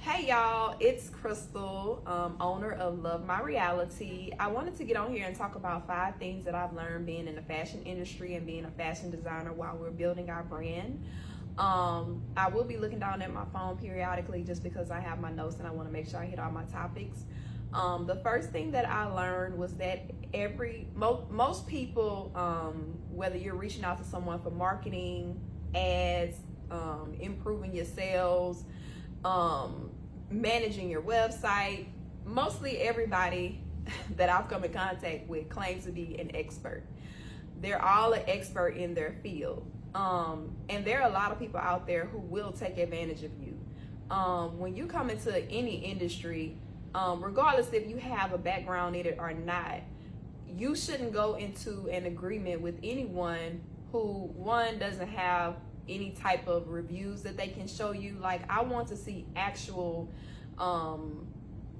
Hey y'all, it's Crystal, owner of Love My Reality. I wanted to get on here and talk about 5 things that I've learned being in the fashion industry and being a fashion designer while we're building our brand. I will be looking down at my phone periodically just because I have my notes and I want to make sure I hit all my topics. The first thing that I learned was that most people, whether you're reaching out to someone for marketing, ads, improving your sales, managing your website, mostly everybody that I've come in contact with claims to be an expert. They're all an expert in their field. And there are a lot of people out there who will take advantage of you. When you come into any industry, regardless if you have a background in it or not, you shouldn't go into an agreement with anyone who, one, doesn't have any type of reviews that they can show you. Like, I want to see actual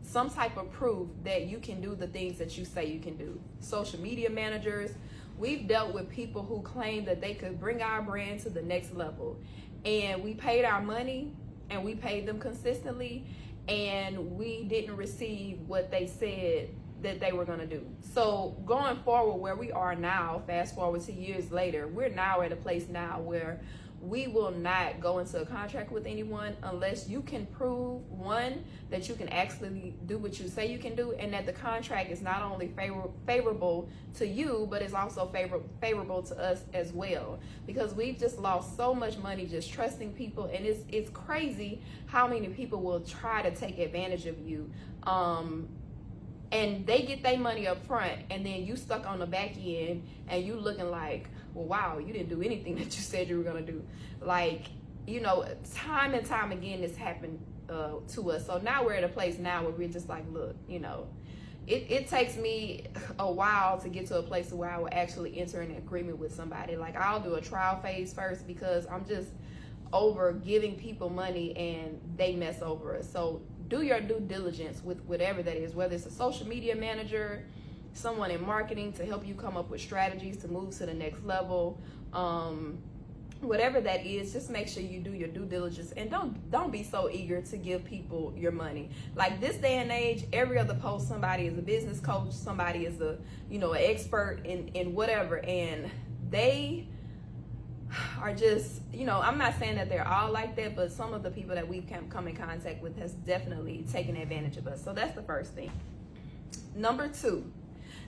some type of proof that you can do the things that you say you can do. Social media managers, we've dealt with people who claim that they could bring our brand to the next level, and we paid our money and we paid them consistently, and we didn't receive what they said that they were going to do. So going forward, where we are now, fast forward to years later, we're now at a place now where we will not go into a contract with anyone unless you can prove, one, that you can actually do what you say you can do, and that the contract is not only favorable to you, but it's also favorable to us as well. Because we've just lost so much money just trusting people, and it's crazy how many people will try to take advantage of you. And they get their money up front, and then you stuck on the back end, and you looking like, well, wow, you didn't do anything that you said you were gonna do. Like, you know, time and time again, this happened to us. So now we're at a place now where we're just like, look, you know, it takes me a while to get to a place where I will actually enter an agreement with somebody. Like, I'll do a trial phase first because I'm just over giving people money and they mess over us. So do your due diligence with whatever that is, whether it's a social media manager, someone in marketing to help you come up with strategies to move to the next level. Whatever that is, just make sure you do your due diligence, and don't be so eager to give people your money. Like, this day and age, every other post, somebody is a business coach, somebody is an expert in whatever, and they are just, I'm not saying that they're all like that, but some of the people that we've come in contact with has definitely taken advantage of us. So that's the first thing. Number 2,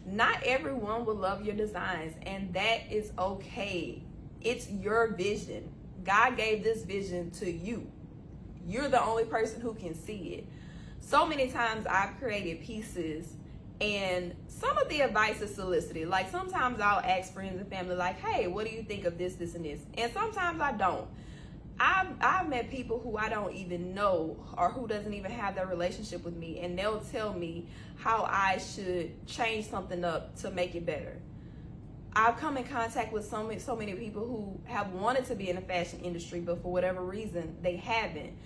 not everyone will love your designs, and that is okay. It's your vision. God gave this vision to you. You're the only person who can see it. So many times I've created pieces, and some of the advice is solicited. Like, sometimes I'll ask friends and family, like, hey, what do you think of this, this, and this? And sometimes I don't. I've met people who I don't even know, or who doesn't even have that relationship with me, and they'll tell me how I should change something up to make it better. I've come in contact with so many people who have wanted to be in the fashion industry, but for whatever reason, they haven't.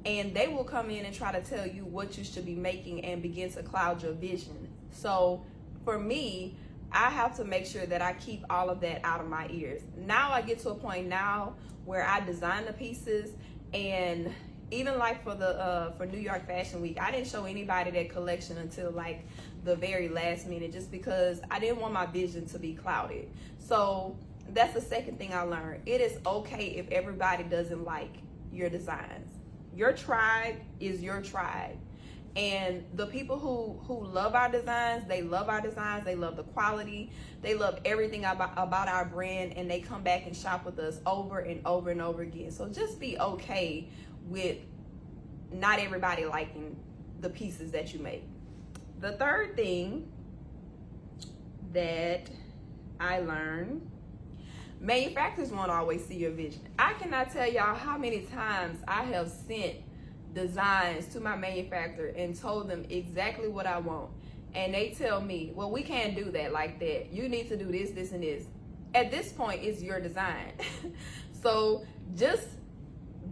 And they will come in and try to tell you what you should be making and begin to cloud your vision. So for me, I have to make sure that I keep all of that out of my ears. Now I get to a point now where I design the pieces, and even like for New York Fashion Week, I didn't show anybody that collection until like the very last minute, just because I didn't want my vision to be clouded. So that's the second thing I learned. It is okay if everybody doesn't like your designs. Your tribe is your tribe. And the people who love our designs, they love our designs, they love the quality, they love everything about our brand, and they come back and shop with us over and over and over again. So just be okay with not everybody liking the pieces that you make. The third thing that I learned, manufacturers won't always see your vision. I cannot tell y'all how many times I have sent designs to my manufacturer and told them exactly what I want, and they tell me, well, we can't do that like that. You need to do this, this, and this. At this point, it's your design. So just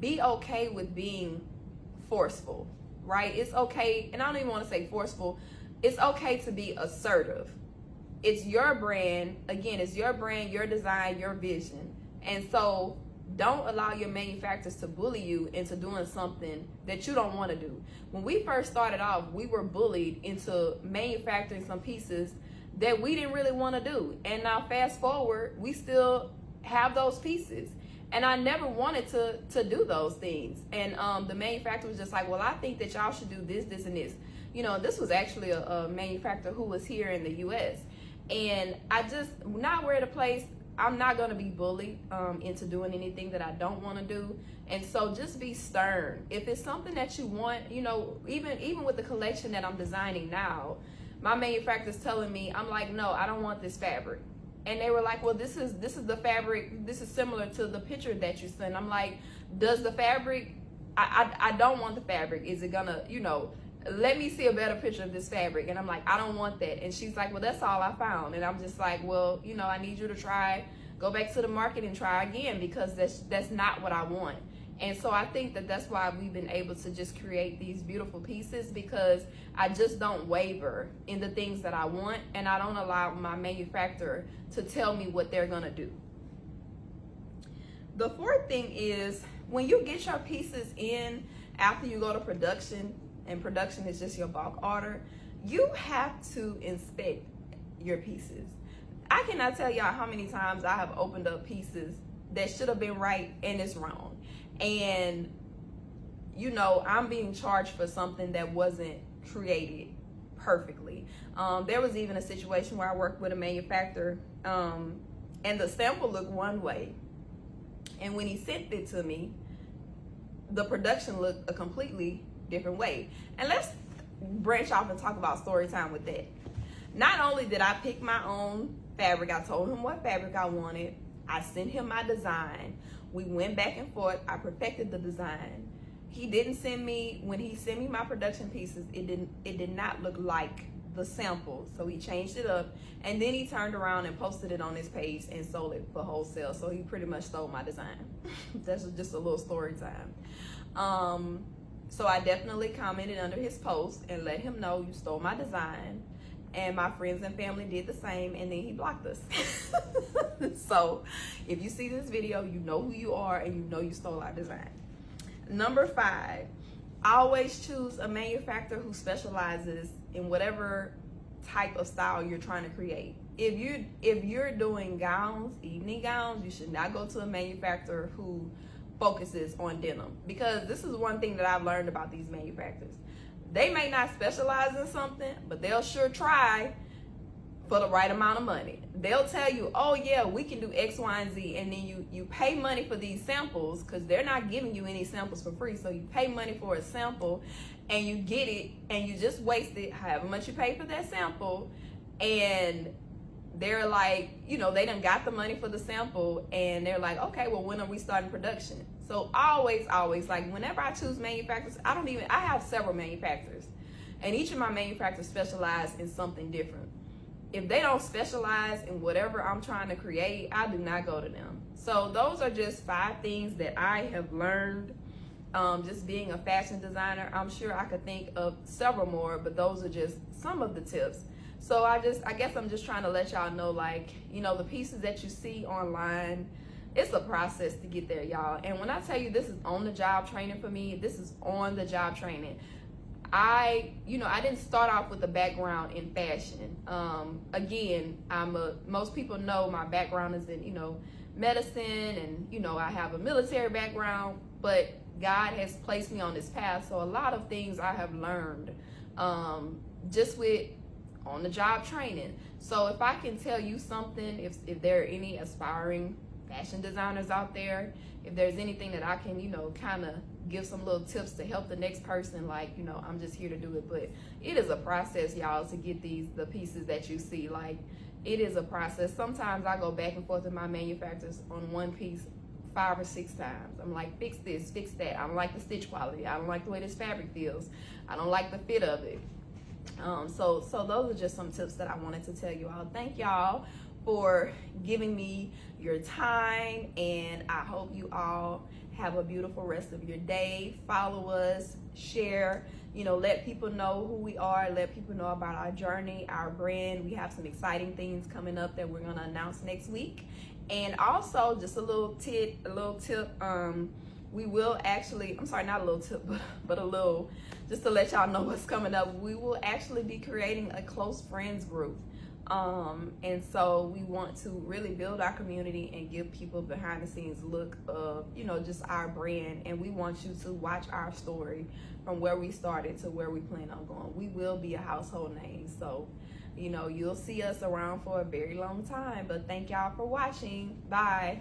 be okay with being forceful, right? It's okay, and I don't even want to say forceful. It's okay to be assertive. It's your brand. Again, it's your brand, your design, your vision. And so don't allow your manufacturers to bully you into doing something that you don't want to do. When we first started off, we were bullied into manufacturing some pieces that we didn't really want to do. And now fast forward, we still have those pieces. And I never wanted to do those things. And the manufacturer was just like, well, I think that y'all should do this, this, and this. You know, this was actually a manufacturer who was here in the U.S. And I just, now we're at a place, I'm not going to be bullied into doing anything that I don't want to do. And so just be stern. If it's something that you want, you know, even with the collection that I'm designing now, my manufacturer's telling me, I'm like, no, I don't want this fabric. And they were like, well, this is the fabric. This is similar to the picture that you sent. I'm like, does the fabric, I don't want the fabric. Is it gonna, you know, let me see a better picture of this fabric. And I'm like, I don't want that. And she's like, well, that's all I found. And I'm just like, well, you know, I need you to go back to the market and try again, because that's not what I want. And so I think that that's why we've been able to just create these beautiful pieces, because I just don't waver in the things that I want, and I don't allow my manufacturer to tell me what they're gonna do. The fourth thing is, when you get your pieces in after you go to production, and production is just your bulk order, you have to inspect your pieces. I cannot tell y'all how many times I have opened up pieces that should have been right and it's wrong. And, you know, I'm being charged for something that wasn't created perfectly. There was even a situation where I worked with a manufacturer, and the sample looked one way. And when he sent it to me, the production looked a completely different way. And let's branch off and talk about story time with that. Not only did I pick my own fabric, I told him what fabric I wanted. I sent him my design. We went back and forth. I perfected the design. He didn't send me, when he sent me my production pieces, it did not look like the sample. So he changed it up, and then he turned around and posted it on his page and sold it for wholesale. So he pretty much stole my design. That's just a little story time. So I definitely commented under his post and let him know, you stole my design. And my friends and family did the same, and then he blocked us. So if you see this video, you know who you are, and you know you stole our design. Number 5, always choose a manufacturer who specializes in whatever type of style you're trying to create. If you're doing gowns, evening gowns, you should not go to a manufacturer who focuses on denim, because this is one thing that I've learned about these manufacturers. They may not specialize in something, but they'll sure try for the right amount of money. They'll tell you, oh yeah, we can do X, Y, and Z, and then you pay money for these samples, because they're not giving you any samples for free. So you pay money for a sample, and you get it, and you just waste it, however much you pay for that sample, and they're like, you know, they done got the money for the sample, and they're like, okay, well, when are we starting production? So always, like, whenever I choose manufacturers, I have several manufacturers, and each of my manufacturers specialize in something different. If they don't specialize in whatever I'm trying to create, I do not go to them. So those are just 5 things that I have learned just being a fashion designer. I'm sure I could think of several more, but those are just some of the tips. So I guess I'm just trying to let y'all know, like, you know, the pieces that you see online, it's a process to get there, y'all. And when I tell you this is on-the-job training for me, this is on-the-job training. I didn't start off with a background in fashion. Again, most people know my background is in, you know, medicine, and, you know, I have a military background, but God has placed me on this path. So a lot of things I have learned just with on-the-job training. So if I can tell you something, if there are any aspiring fashion designers out there, if there's anything that I can, you know, kind of give some little tips to help the next person, like, you know, I'm just here to do it. But it is a process, y'all, to get the pieces that you see. Like, it is a process. Sometimes I go back and forth with my manufacturers on one piece 5 or 6 times. I'm like, fix this, fix that. I don't like the stitch quality. I don't like the way this fabric feels. I don't like the fit of it. So those are just some tips that I wanted to tell you all. Thank y'all for giving me your time, and I hope you all have a beautiful rest of your day. Follow us, share, you know, let people know who we are, let people know about our journey, our brand. We have some exciting things coming up that we're going to announce next week. And also, just a little tip, we will actually, I'm sorry, not a little tip, but a little, just to let y'all know what's coming up, we will actually be creating a close friends group. And so we want to really build our community and give people behind the scenes look of, you know, just our brand. And we want you to watch our story from where we started to where we plan on going. We will be a household name. So, you know, you'll see us around for a very long time. But thank y'all for watching. Bye.